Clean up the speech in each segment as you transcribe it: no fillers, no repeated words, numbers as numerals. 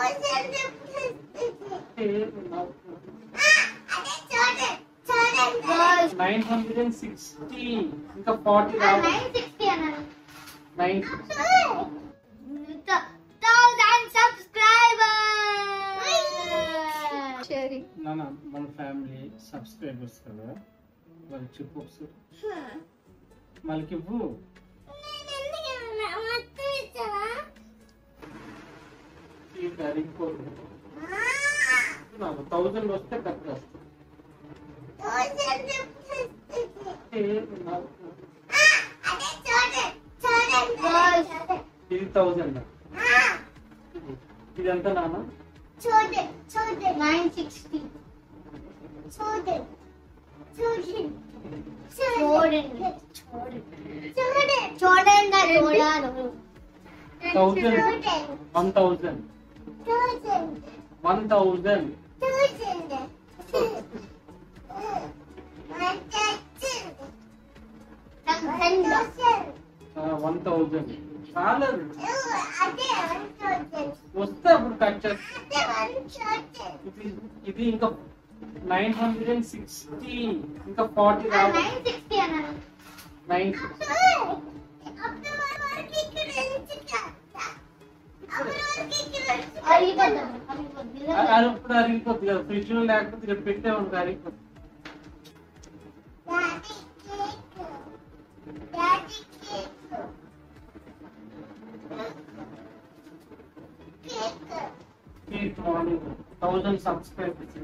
$960 ఇంకా 40 రావాలి. 9,000 subscribers. మన ఫ్యామిలీ సబ్స్క్రైబర్స్ కదా, వాళ్ళకి చెప్పు ఒకసారి. వాళ్ళకి ఇవ్వు. 1000 వస్తే పెద్ద ఇది 1000. ఇది ఎంత నాన్న? 960. చూడండి 1000 చాలదు, వస్తే అప్పుడు కట్ చేస్తా. ఇది ఇంకా 960 ఇంకా 40 రావాలి. 960 అప్పుడు అరిగిపోద్ది కదా, ఫ్రిడ్జ్ లో లేకపోతే ఇక్కడ పెట్టేవాడు అరిగిపోద్ది. Morning 1000 subscribers.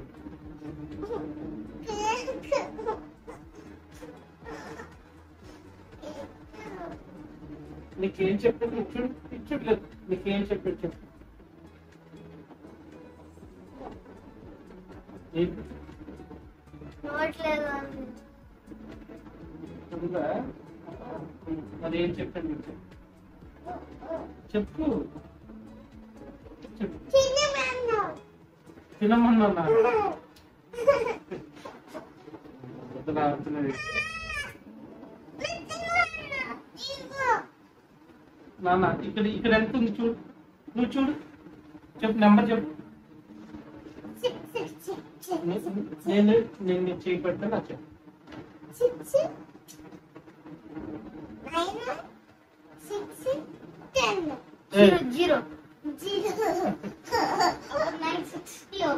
నీకేం చెప్పాడు? ఇచ్చుట్లేదు. నీకేం చెప్పాడు చెప్పు. మరి ఏం చెప్పాడు నీకు? చెప్పు. తినమన్నా నాన్న ఇక్కడ ఎంత ఉంది చూడు, నువ్వు చూడు, చెప్పు నెంబర్ చెప్పు. నేను చేయి పెడతా నా చెప్పు.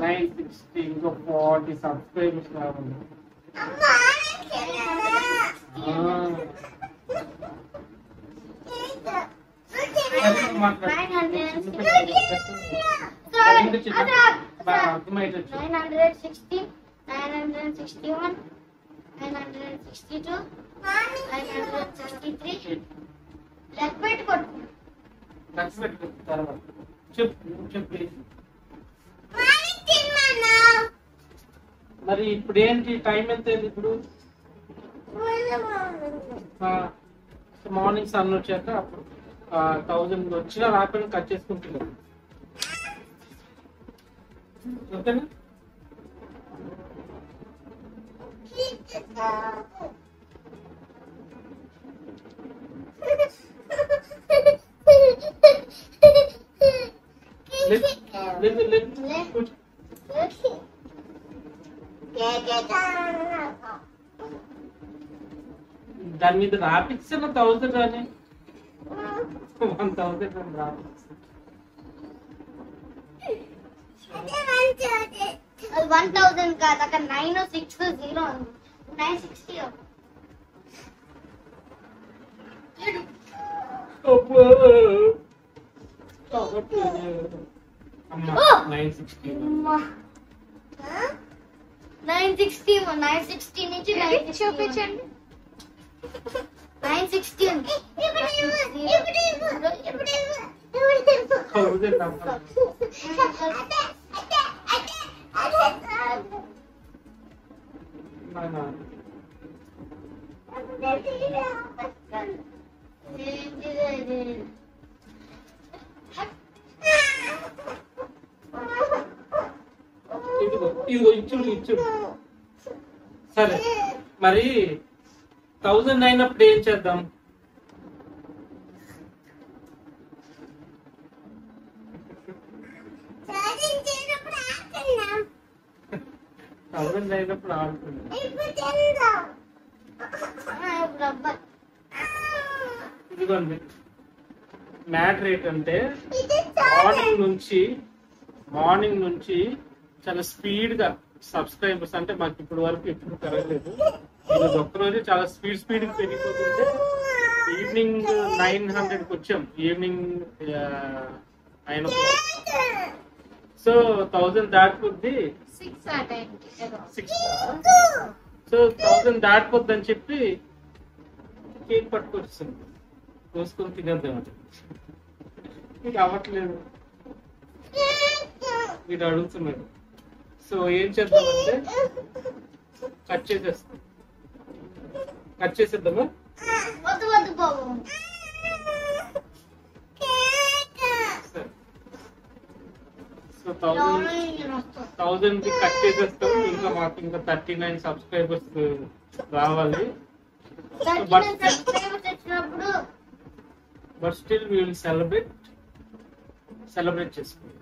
960 ఇంకా 40 సబ్స్క్రైబర్స్ రావాలి. అర్థమైతే 960, 961, 962, 963. లెక్క పెట్టుకోండి. తర్వాత చెప్పు. మరి ఇప్పుడు ఏంటి టైం ఎంత అయింది ఇప్పుడు? మార్నింగ్ సన్ వచ్చాక అప్పుడు 1000 వచ్చినా రాకపోయినా కట్ చేసుకుంటున్నాం. ఓకేనా? దాని మీద రాపిస్తున్న 1000 అని 1000 రాపిస్తా. 1000 కాదు, అక్కడ 960 960. అమ్మా 960 నుంచి 960 చూపించండి. 960 ఉంది. ఇచ్చుడు. సరే మరి 1000 అయినప్పుడు ఏం చేద్దాం? 1000 అయినప్పుడు ఆడుతుంది. ఇదిగోండి మ్యాటర్ ఏంటంటే మార్నింగ్ నుంచి చాలా స్పీడ్ గా సబ్స్క్రైబర్స్ అంటే మాకు ఇప్పటి వరకు ఎప్పుడు పెరగలేదు. ఈరోజు ఒక్కరోజు చాలా స్పీడ్ పెరిగిపోతుంటే ఈవినింగ్ 900కి వచ్చాం. Evening 9 o'clock. సో 1000 దాటిపోద్ది. 6 సో 1000 దాటిపోద్ది అని చెప్పి కేక్ పట్టుకొచ్చింది. కోసుకొని తినేద్దామంటే మీకు అవ్వట్లేదు, వీడు అడుగుతున్నాడు. సో ఏం చేద్దామంటే కట్ చేసేద్దామా? సో 1000 కి కట్ చేసేస్తాం. ఇంకా మాకు ఇంకా 39 సబ్స్క్రైబర్స్ రావాలి. But still we will celebrate చేసుకోవాలి.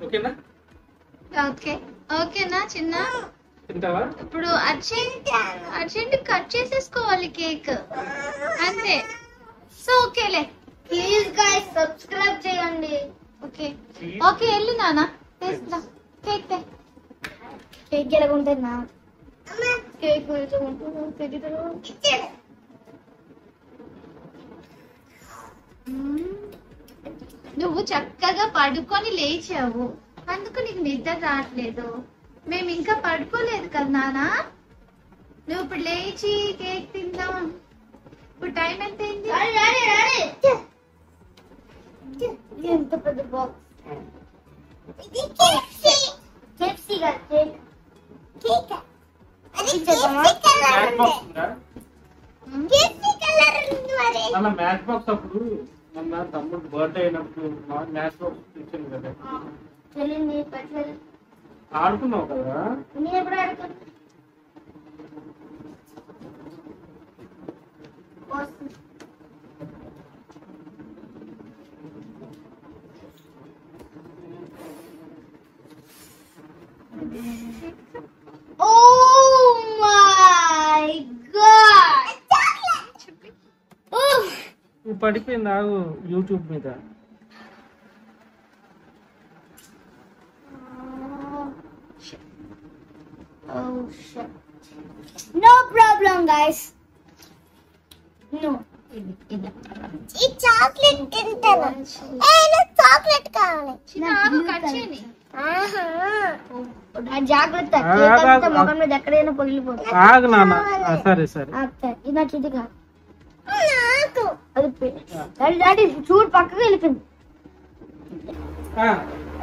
ఓకేనా? ఓకేనా చిన్న? తింటావా? ఇప్పుడు అర్జెంట్ కట్ చేసేసుకోవాలి కేక్ అంతే. సో ఓకేలే, ప్లీజ్ గైస్ సబ్స్క్రైబ్ చేయండి. ఓకే వెళ్ళు నాన్న, తెస్తా కేక్. కేక్ ఎలా ఉంటుంది నా కేక్ నువ్వు చక్కగా పడుకొని లేచావు, అందుకు నీకు నిద్ర రావట్లేదు. మేము ఇంకా పడుకోలేదు కదా నాన్న. నువ్వు ఇప్పుడు లేచి కేక్ తిందాం. ఇప్పుడు టైం ఎంత అయింది? ఎంత పెద్ద బాక్స్. మ్యాచ్ బాక్స్ అప్పుడు మొన్న తమ్ముడు బర్త్డే అయినప్పుడు మ్యాచ్ బాక్స్ తెచ్చాను కదా, ఆడుకున్నావు కదా. నేను ఎప్పుడు ఆడుకున్నా? Oh my god! నువ్వు పడిపోయింది, ఆగు యూట్యూబ్ మీద. Oh shit. No problem guys. No. ఈ చాక్లెట్ తింటాను. నాకు చాక్లెట్ కావాలి. కట్ చేయని. జాగ్రత్త, మొఖం మీద ఎక్కడైనా పగిలిపోతుంది. ఆగు నాన్న. సరే ఇది నాకు ఇది కాదు. అది డాడీ చూడు పక్కకి వెళ్ళిపోయింది.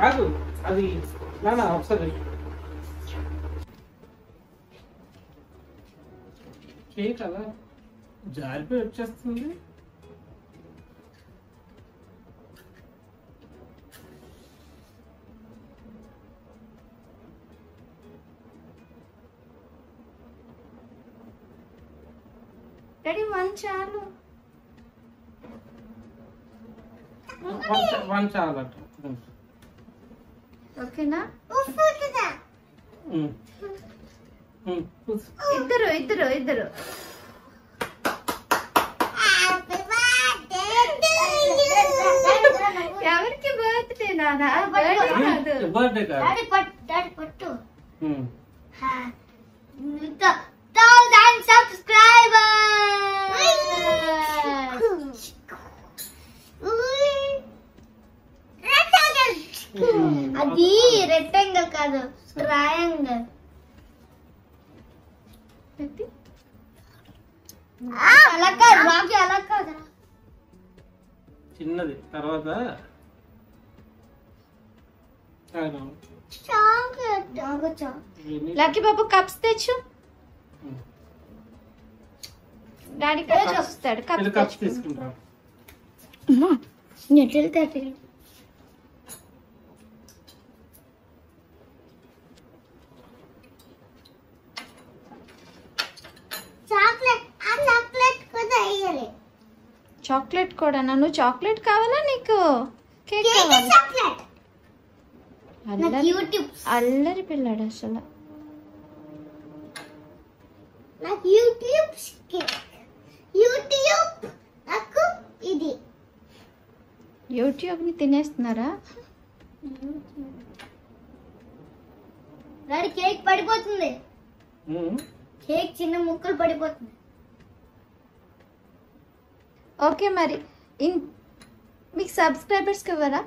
ఆగు, అది నాన్న ఒకసారి కేక్ అలా జారిపోయి వచ్చేస్తుంది. డాడీ వన్ చాలు. వన్ చాలట. ఓకేనా? ఇద్దరు ఎవరికి బర్త్డే నానా? బర్త్డే కాదు. డాడీ పట్టు. 1000 subscribers. అది రెక్టాంగిల్ కాదు, ట్రయాంగిల్. అలా కాదు. చిన్నది తర్వాత చాక్లెట్. లక్కీ బాబు కప్స్ తెచ్చు. డాడీ కప్స్ వస్తాడు. కప్స్ తీసుకుంటా. చాక్లెట్ కూడా. నువ్వు చాక్లెట్ కావాలా నీకు? కేక్ కావాలి? యూట్యూబ్ అల్లరి పిల్లాడు అసలు. ఫ్రూటీ ఒకటి తినేస్తున్నారా? డాడీ కేక్ పడిపోతుంది. కేక్ చిన్న ముక్కలు పడిపోతుంది. ఓకే మరి మీకు సబ్స్క్రైబర్స్ ఇవ్వరా?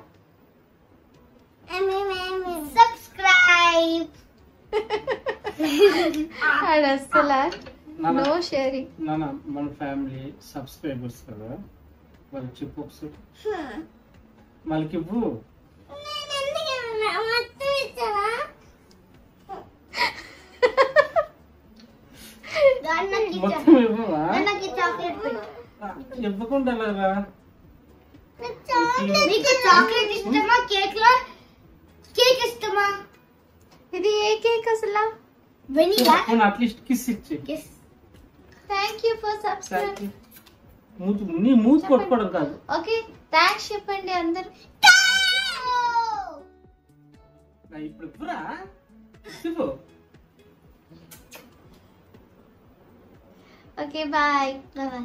సబ్స్క్రైబ్. అసలు నో షేరింగ్. నాన్న మన ఫ్యామిలీ సబ్స్క్రైబర్స్ కదా, వాళ్ళకి చెప్పు ఒకసారి. వాళ్ళకి ఇవ్వు. మొత్తం ఇవ్వవా? చాక్లెట్ పెట్టు. ఇవ్వకుండా ఎలాగా? మీకు చాక్లెట్ ఇష్టమా? కేక్ లో కేక్ ఇష్టమా? ఇది ఏ కేక్ అసలు? వెనిలా. అట్లీస్ట్ కిస్ ఇచ్చే. Thank you for subscribe. నీ మూతి కొట్టుకోవడం కాదు. ఓకే థ్యాంక్స్ చెప్పండి అందరు. ఇప్పుడు ఇవ్వరా? ఇవ్వు. Okay bye. బాయ్.